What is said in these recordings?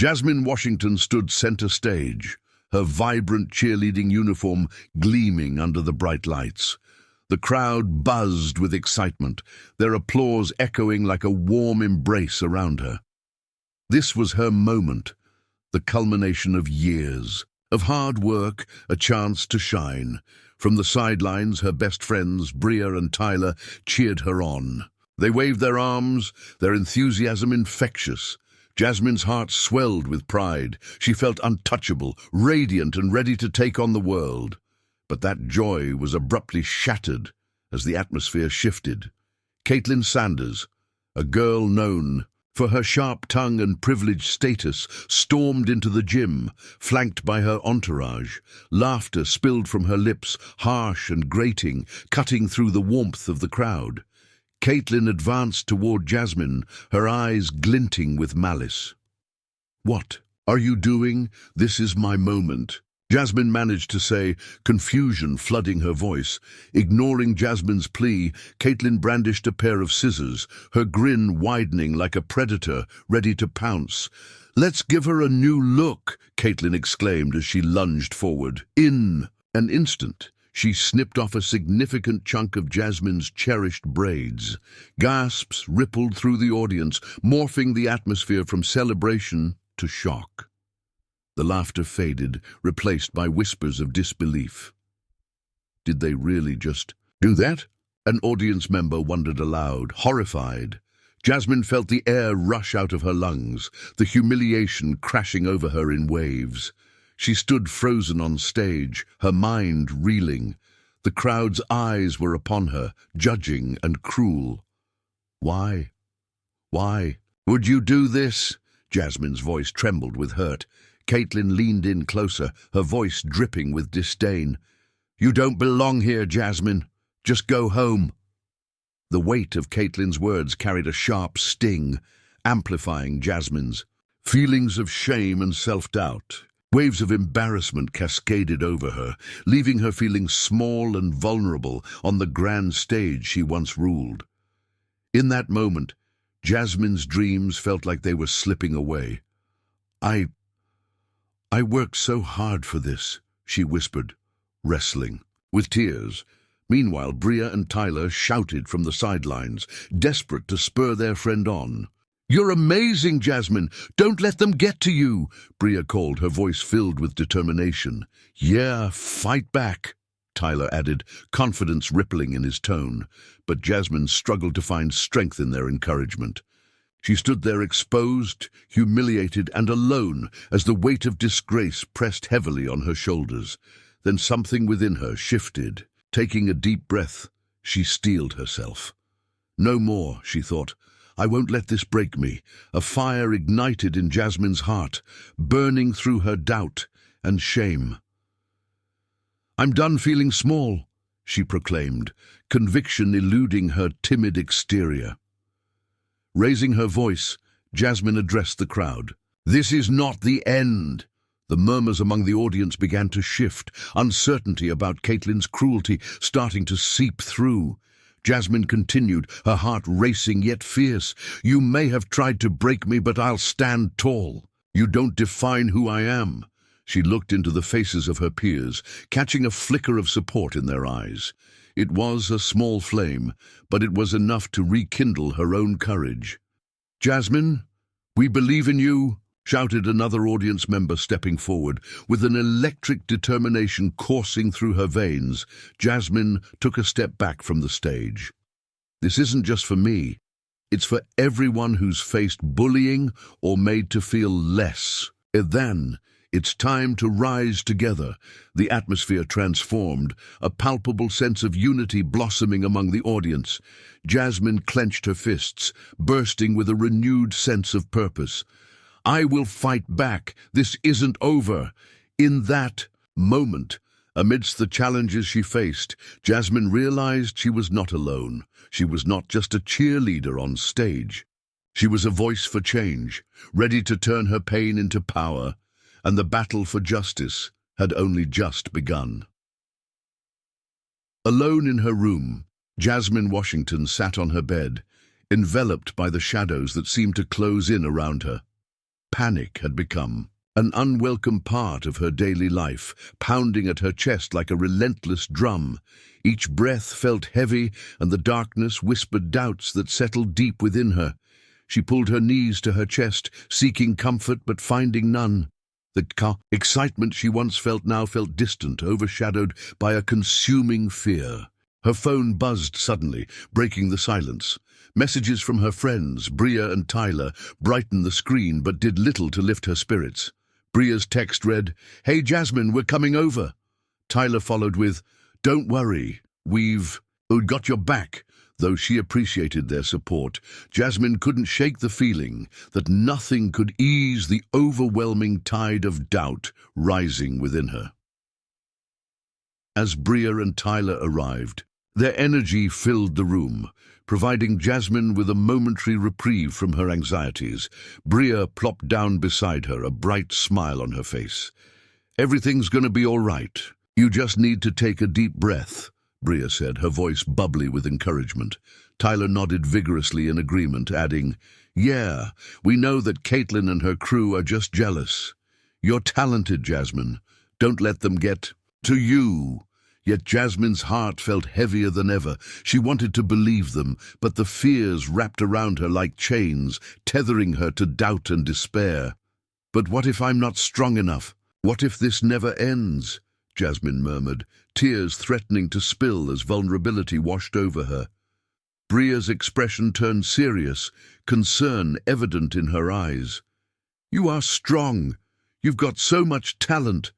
Jasmine Washington stood center stage, her vibrant cheerleading uniform gleaming under the bright lights. The crowd buzzed with excitement, their applause echoing like a warm embrace around her. This was her moment, the culmination of years of hard work, a chance to shine. From the sidelines, her best friends, Bria and Tyler, cheered her on. They waved their arms, their enthusiasm infectious. Jasmine's heart swelled with pride. She felt untouchable, radiant and ready to take on the world. But that joy was abruptly shattered as the atmosphere shifted. Caitlin Sanders, a girl known for her sharp tongue and privileged status, stormed into the gym, flanked by her entourage. Laughter spilled from her lips, harsh and grating, cutting through the warmth of the crowd. Caitlin advanced toward Jasmine, her eyes glinting with malice. "What are you doing? This is my moment," Jasmine managed to say, confusion flooding her voice. Ignoring Jasmine's plea, Caitlin brandished a pair of scissors, her grin widening like a predator ready to pounce. "Let's give her a new look," Caitlin exclaimed as she lunged forward. In an instant, she snipped off a significant chunk of Jasmine's cherished braids. Gasps rippled through the audience, morphing the atmosphere from celebration to shock. The laughter faded, replaced by whispers of disbelief. Did they really just do that? An audience member wondered aloud, horrified. Jasmine felt the air rush out of her lungs, the humiliation crashing over her in waves. She stood frozen on stage, her mind reeling. The crowd's eyes were upon her, judging and cruel. "Why? Why would you do this?" Jasmine's voice trembled with hurt. Caitlin leaned in closer, her voice dripping with disdain. "You don't belong here, Jasmine. Just go home." The weight of Caitlin's words carried a sharp sting, amplifying Jasmine's. Feelings of shame and self-doubt, waves of embarrassment cascaded over her, leaving her feeling small and vulnerable on the grand stage she once ruled. In that moment, Jasmine's dreams felt like they were slipping away. I worked so hard for this," she whispered, wrestling with tears. Meanwhile, Bria and Tyler shouted from the sidelines, desperate to spur their friend on. "You're amazing, Jasmine! Don't let them get to you!" Bria called, her voice filled with determination. "Yeah, fight back," Tyler added, confidence rippling in his tone. But Jasmine struggled to find strength in their encouragement. She stood there exposed, humiliated, and alone as the weight of disgrace pressed heavily on her shoulders. Then something within her shifted. Taking a deep breath, she steeled herself. "No more," she thought. "I won't let this break me." A fire ignited in Jasmine's heart, burning through her doubt and shame. "I'm done feeling small," she proclaimed, conviction eluding her timid exterior. Raising her voice, Jasmine addressed the crowd. "This is not the end." The murmurs among the audience began to shift, uncertainty about Caitlin's cruelty starting to seep through. Jasmine continued, her heart racing yet fierce. "You may have tried to break me, but I'll stand tall. You don't define who I am." She looked into the faces of her peers, catching a flicker of support in their eyes. It was a small flame, but it was enough to rekindle her own courage. "Jasmine, we believe in you," shouted another audience member, stepping forward. With an electric determination coursing through her veins, Jasmine took a step back from the stage. "This isn't just for me. It's for everyone who's faced bullying or made to feel less than. It's time to rise together." The atmosphere transformed, a palpable sense of unity blossoming among the audience. Jasmine clenched her fists, bursting with a renewed sense of purpose. "I will fight back. This isn't over." In that moment, amidst the challenges she faced, Jasmine realized she was not alone. She was not just a cheerleader on stage. She was a voice for change, ready to turn her pain into power. And the battle for justice had only just begun. Alone in her room, Jasmine Washington sat on her bed, enveloped by the shadows that seemed to close in around her. Panic had become an unwelcome part of her daily life, pounding at her chest like a relentless drum. Each breath felt heavy, and the darkness whispered doubts that settled deep within her. She pulled her knees to her chest, seeking comfort but finding none. The excitement she once felt now felt distant, overshadowed by a consuming fear. Her phone buzzed suddenly, breaking the silence. Messages from her friends, Bria and Tyler, brightened the screen but did little to lift her spirits. Bria's text read, "Hey Jasmine, we're coming over." Tyler followed with, "Don't worry, we've got your back." Though she appreciated their support, Jasmine couldn't shake the feeling that nothing could ease the overwhelming tide of doubt rising within her. As Bria and Tyler arrived, their energy filled the room, providing Jasmine with a momentary reprieve from her anxieties. Bria plopped down beside her, a bright smile on her face. "Everything's going to be all right. You just need to take a deep breath," Bria said, her voice bubbly with encouragement. Tyler nodded vigorously in agreement, adding, "Yeah, we know that Caitlin and her crew are just jealous. You're talented, Jasmine. Don't let them get to you." Yet Jasmine's heart felt heavier than ever. She wanted to believe them, but the fears wrapped around her like chains, tethering her to doubt and despair. "But what if I'm not strong enough? What if this never ends?" Jasmine murmured, tears threatening to spill as vulnerability washed over her. Bria's expression turned serious, concern evident in her eyes. "You are strong. You've got so much talent.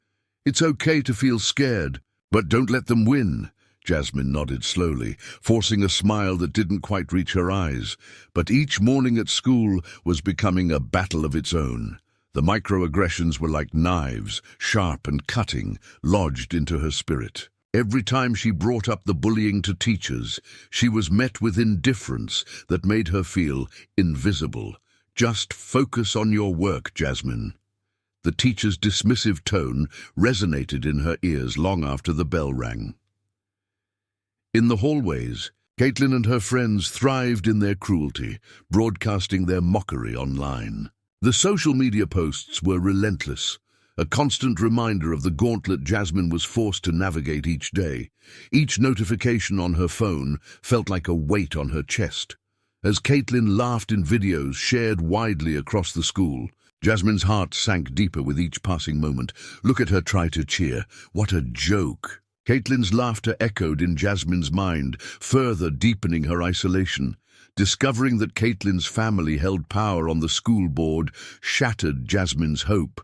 It's okay to feel scared. But don't let them win." Jasmine nodded slowly, forcing a smile that didn't quite reach her eyes. But each morning at school was becoming a battle of its own. The microaggressions were like knives, sharp and cutting, lodged into her spirit. Every time she brought up the bullying to teachers, she was met with indifference that made her feel invisible. "Just focus on your work, Jasmine." The teacher's dismissive tone resonated in her ears long after the bell rang. In the hallways, Caitlin and her friends thrived in their cruelty, broadcasting their mockery online. The social media posts were relentless, a constant reminder of the gauntlet Jasmine was forced to navigate each day. Each notification on her phone felt like a weight on her chest. As Caitlin laughed in videos shared widely across the school, Jasmine's heart sank deeper with each passing moment. Look at her try to cheer. What a joke. Caitlin's laughter echoed in Jasmine's mind, further deepening her isolation. Discovering that Caitlin's family held power on the school board shattered Jasmine's hope.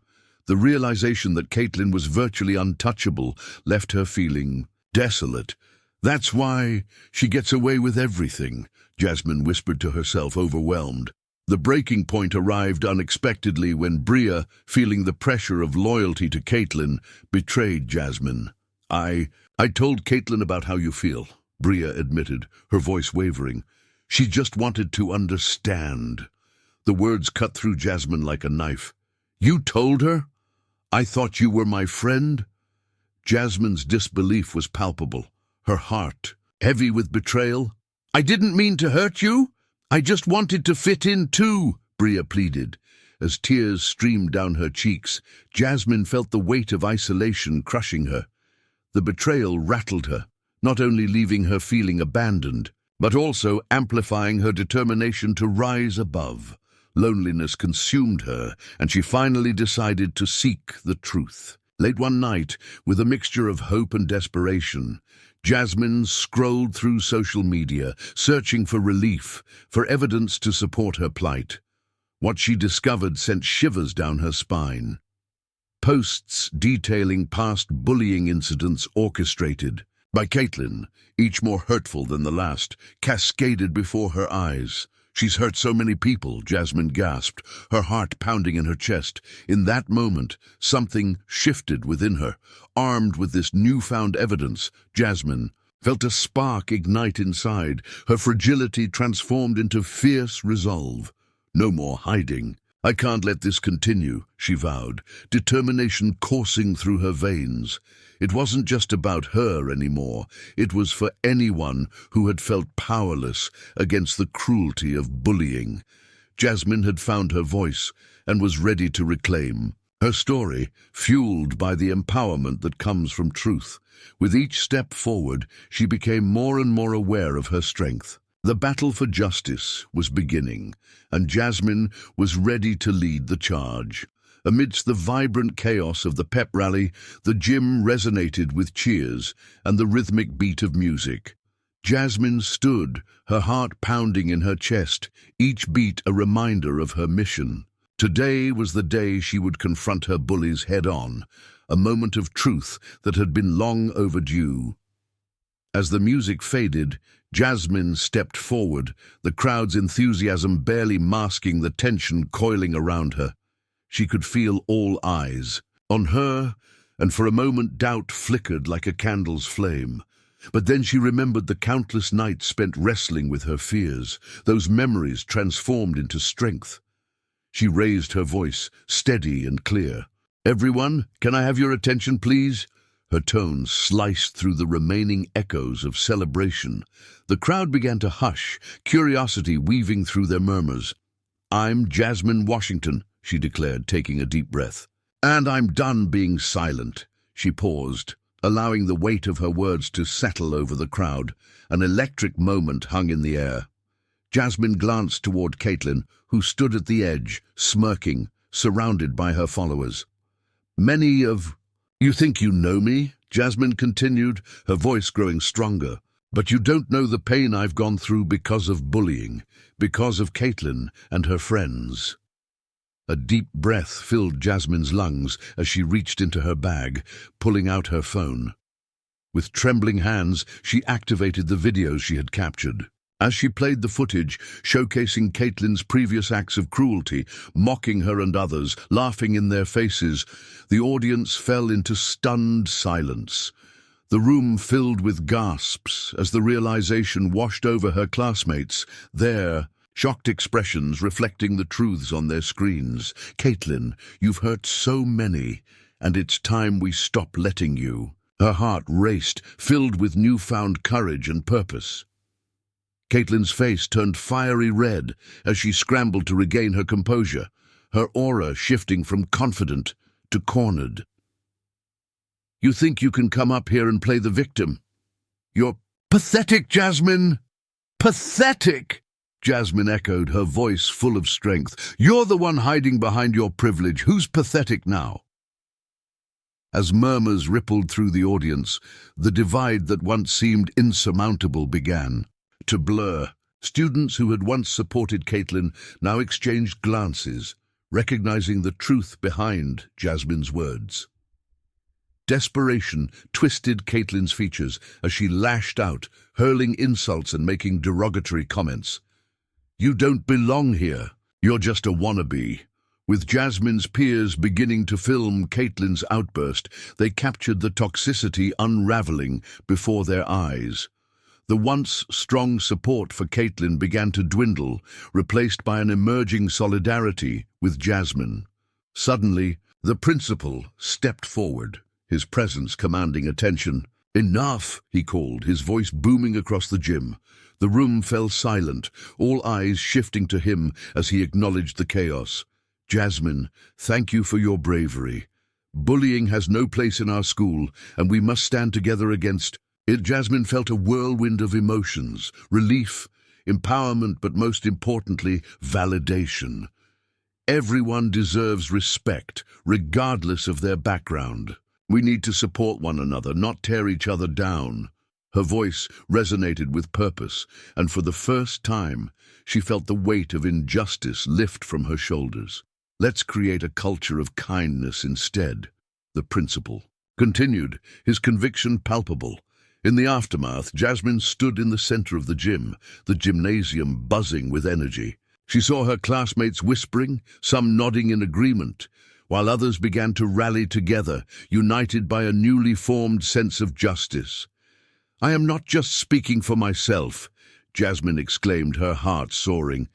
The realization that Caitlin was virtually untouchable left her feeling desolate. "That's why she gets away with everything," Jasmine whispered to herself, overwhelmed. The breaking point arrived unexpectedly when Bria, feeling the pressure of loyalty to Caitlin, betrayed Jasmine. I told Caitlin about how you feel," Bria admitted, her voice wavering. "She just wanted to understand." The words cut through Jasmine like a knife. "You told her? I thought you were my friend?" Jasmine's disbelief was palpable, her heart heavy with betrayal. "I didn't mean to hurt you. I just wanted to fit in too," Bria pleaded. As tears streamed down her cheeks, Jasmine felt the weight of isolation crushing her. The betrayal rattled her, not only leaving her feeling abandoned, but also amplifying her determination to rise above. Loneliness consumed her, and she finally decided to seek the truth. Late one night, with a mixture of hope and desperation, Jasmine scrolled through social media, searching for relief, for evidence to support her plight. What she discovered sent shivers down her spine. Posts detailing past bullying incidents orchestrated by Caitlin, each more hurtful than the last, cascaded before her eyes. "She's hurt so many people," Jasmine gasped, her heart pounding in her chest. In that moment, something shifted within her. Armed with this newfound evidence, Jasmine felt a spark ignite inside, her fragility transformed into fierce resolve. No more hiding. "I can't let this continue," she vowed, determination coursing through her veins. It wasn't just about her anymore. It was for anyone who had felt powerless against the cruelty of bullying. Jasmine had found her voice, and was ready to reclaim. Her story, fueled by the empowerment that comes from truth. With each step forward, she became more and more aware of her strength. The battle for justice was beginning, and Jasmine was ready to lead the charge. Amidst the vibrant chaos of the pep rally, the gym resonated with cheers and the rhythmic beat of music. Jasmine stood, her heart pounding in her chest, each beat a reminder of her mission. Today was the day she would confront her bullies head-on, a moment of truth that had been long overdue. As the music faded, Jasmine stepped forward, the crowd's enthusiasm barely masking the tension coiling around her. She could feel all eyes on her, and for a moment doubt flickered like a candle's flame. But then she remembered the countless nights spent wrestling with her fears, those memories transformed into strength. She raised her voice, steady and clear. "Everyone, can I have your attention, please?" Her tones sliced through the remaining echoes of celebration. The crowd began to hush, curiosity weaving through their murmurs. "I'm Jasmine Washington," she declared, taking a deep breath. "And I'm done being silent." She paused, allowing the weight of her words to settle over the crowd. An electric moment hung in the air. Jasmine glanced toward Caitlin, who stood at the edge, smirking, surrounded by her followers. "You think you know me?" Jasmine continued, her voice growing stronger. "But you don't know the pain I've gone through because of bullying, because of Caitlin and her friends." A deep breath filled Jasmine's lungs as she reached into her bag, pulling out her phone. With trembling hands, she activated the videos she had captured. As she played the footage, showcasing Caitlin's previous acts of cruelty, mocking her and others, laughing in their faces, the audience fell into stunned silence. The room filled with gasps as the realization washed over her classmates, their shocked expressions reflecting the truths on their screens. "Caitlin, you've hurt so many, and it's time we stop letting you." Her heart raced, filled with newfound courage and purpose. Caitlin's face turned fiery red as she scrambled to regain her composure, her aura shifting from confident to cornered. "You think you can come up here and play the victim? You're pathetic, Jasmine! Pathetic!" Jasmine echoed, her voice full of strength. "You're the one hiding behind your privilege. Who's pathetic now?" As murmurs rippled through the audience, the divide that once seemed insurmountable began to blur. Students who had once supported Caitlin now exchanged glances, recognizing the truth behind Jasmine's words. Desperation twisted Caitlin's features as she lashed out, hurling insults and making derogatory comments. "You don't belong here. You're just a wannabe." With Jasmine's peers beginning to film Caitlin's outburst, they captured the toxicity unraveling before their eyes. The once strong support for Caitlin began to dwindle, replaced by an emerging solidarity with Jasmine. Suddenly, the principal stepped forward, his presence commanding attention. "Enough," he called, his voice booming across the gym. The room fell silent, all eyes shifting to him as he acknowledged the chaos. "Jasmine, thank you for your bravery. Bullying has no place in our school, and we must stand together against it." Jasmine felt a whirlwind of emotions, relief, empowerment, but most importantly, validation. Everyone deserves respect, regardless of their background. We need to support one another, not tear each other down. Her voice resonated with purpose, and for the first time, she felt the weight of injustice lift from her shoulders. "Let's create a culture of kindness instead," the principal continued, his conviction palpable. In the aftermath, Jasmine stood in the center of the gym, the gymnasium buzzing with energy. She saw her classmates whispering, some nodding in agreement, while others began to rally together, united by a newly formed sense of justice. "I am not just speaking for myself," Jasmine exclaimed, her heart soaring.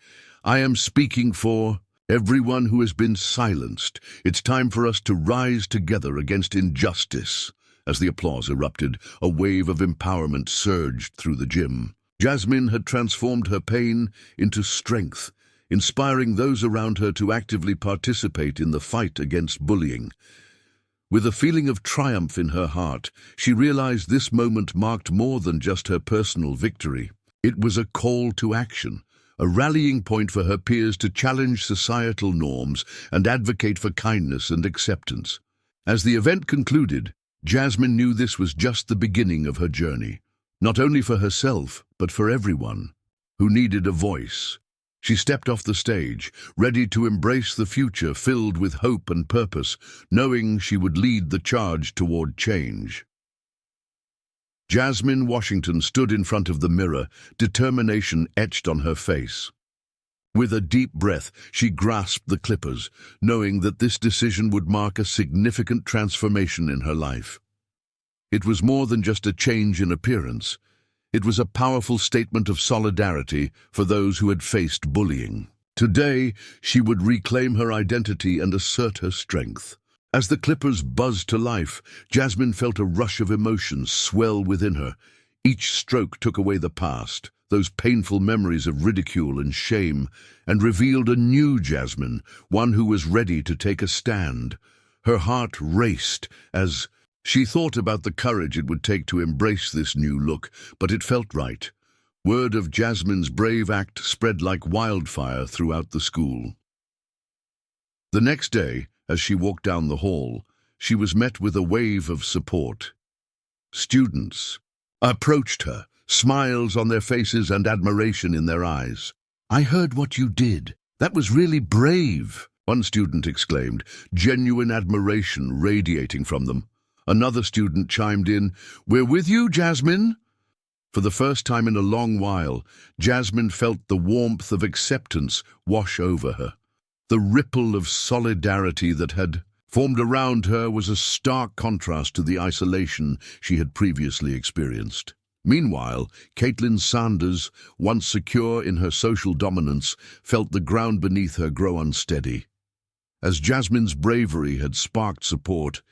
"I am speaking for everyone who has been silenced. It's time for us to rise together against injustice." As the applause erupted, a wave of empowerment surged through the gym. Jasmine had transformed her pain into strength, inspiring those around her to actively participate in the fight against bullying. With a feeling of triumph in her heart, she realized this moment marked more than just her personal victory. It was a call to action, a rallying point for her peers to challenge societal norms and advocate for kindness and acceptance. As the event concluded, Jasmine knew this was just the beginning of her journey, not only for herself, but for everyone who needed a voice. She stepped off the stage, ready to embrace the future filled with hope and purpose, knowing she would lead the charge toward change. Jasmine Washington stood in front of the mirror, determination etched on her face. With a deep breath, she grasped the clippers, knowing that this decision would mark a significant transformation in her life. It was more than just a change in appearance. It was a powerful statement of solidarity for those who had faced bullying. Today, she would reclaim her identity and assert her strength. As the clippers buzzed to life, Jasmine felt a rush of emotions swell within her. Each stroke took away the past, those painful memories of ridicule and shame, and revealed a new Jasmine, one who was ready to take a stand. Her heart raced as she thought about the courage it would take to embrace this new look, but it felt right. Word of Jasmine's brave act spread like wildfire throughout the school. The next day, as she walked down the hall, she was met with a wave of support. Students approached her, smiles on their faces and admiration in their eyes. "I heard what you did. That was really brave," one student exclaimed, genuine admiration radiating from them. Another student chimed in, "We're with you, Jasmine." For the first time in a long while, Jasmine felt the warmth of acceptance wash over her. The ripple of solidarity that had formed around her was a stark contrast to the isolation she had previously experienced. Meanwhile, Caitlin Sanders, once secure in her social dominance, felt the ground beneath her grow unsteady. As Jasmine's bravery had sparked support,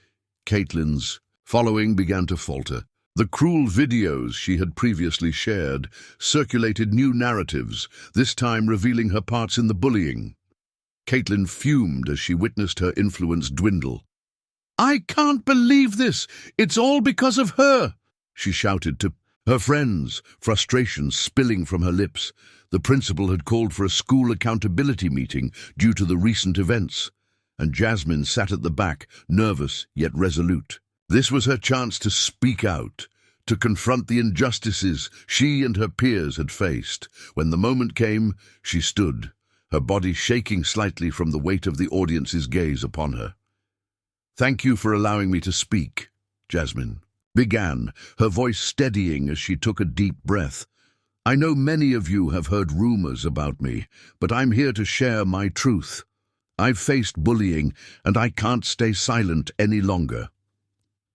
Caitlin's following began to falter. The cruel videos she had previously shared circulated new narratives, this time revealing her parts in the bullying. Caitlin fumed as she witnessed her influence dwindle. "I can't believe this! It's all because of her!" she shouted to her friends, frustration spilling from her lips. The principal had called for a school accountability meeting due to the recent events, and Jasmine sat at the back, nervous yet resolute. This was her chance to speak out, to confront the injustices she and her peers had faced. When the moment came, she stood, her body shaking slightly from the weight of the audience's gaze upon her. "Thank you for allowing me to speak," Jasmine began, her voice steadying as she took a deep breath. "I know many of you have heard rumors about me, but I'm here to share my truth. I've faced bullying, and I can't stay silent any longer."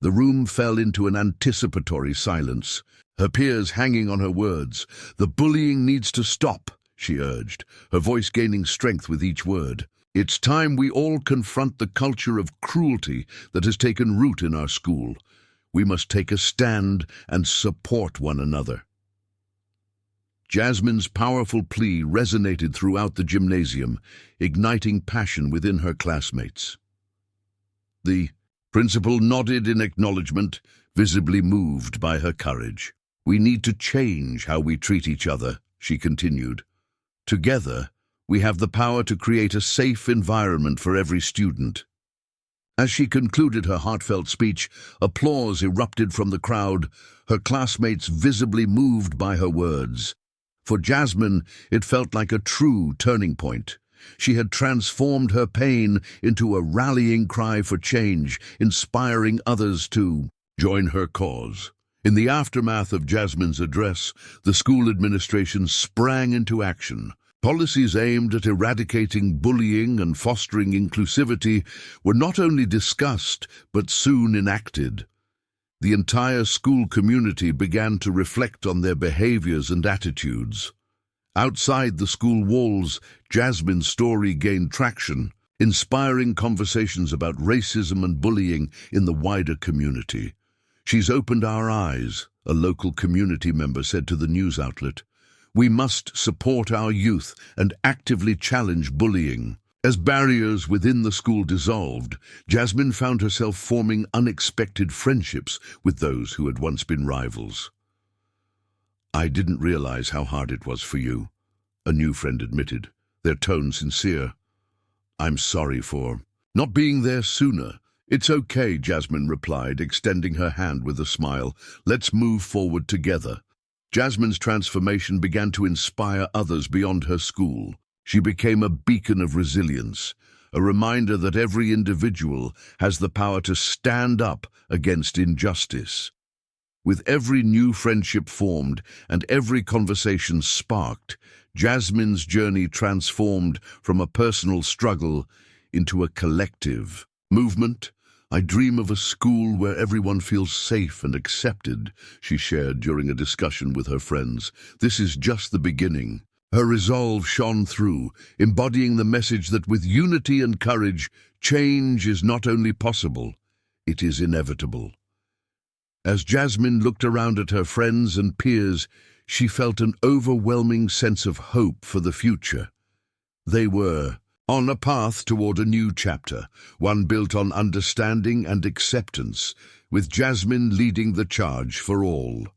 The room fell into an anticipatory silence, her peers hanging on her words. "The bullying needs to stop," she urged, her voice gaining strength with each word. "It's time we all confront the culture of cruelty that has taken root in our school. We must take a stand and support one another." Jasmine's powerful plea resonated throughout the gymnasium, igniting passion within her classmates. The principal nodded in acknowledgement, visibly moved by her courage. "We need to change how we treat each other," she continued. "Together, we have the power to create a safe environment for every student." As she concluded her heartfelt speech, applause erupted from the crowd, her classmates visibly moved by her words. For Jasmine, it felt like a true turning point. She had transformed her pain into a rallying cry for change, inspiring others to join her cause. In the aftermath of Jasmine's address, the school administration sprang into action. Policies aimed at eradicating bullying and fostering inclusivity were not only discussed, but soon enacted. The entire school community began to reflect on their behaviors and attitudes. Outside the school walls, Jasmine's story gained traction, inspiring conversations about racism and bullying in the wider community. "She's opened our eyes," a local community member said to the news outlet. We must support our youth and actively challenge bullying. As barriers within the school dissolved, Jasmine found herself forming unexpected friendships with those who had once been rivals. "I didn't realize how hard it was for you," a new friend admitted, their tone sincere. "I'm sorry for not being there sooner." "It's okay," Jasmine replied, extending her hand with a smile. "Let's move forward together." Jasmine's transformation began to inspire others beyond her school. She became a beacon of resilience, a reminder that every individual has the power to stand up against injustice. With every new friendship formed and every conversation sparked, Jasmine's journey transformed from a personal struggle into a collective movement. "I dream of a school where everyone feels safe and accepted," she shared during a discussion with her friends. "This is just the beginning." Her resolve shone through, embodying the message that with unity and courage, change is not only possible, it is inevitable. As Jasmine looked around at her friends and peers, she felt an overwhelming sense of hope for the future. They were on a path toward a new chapter, one built on understanding and acceptance, with Jasmine leading the charge for all.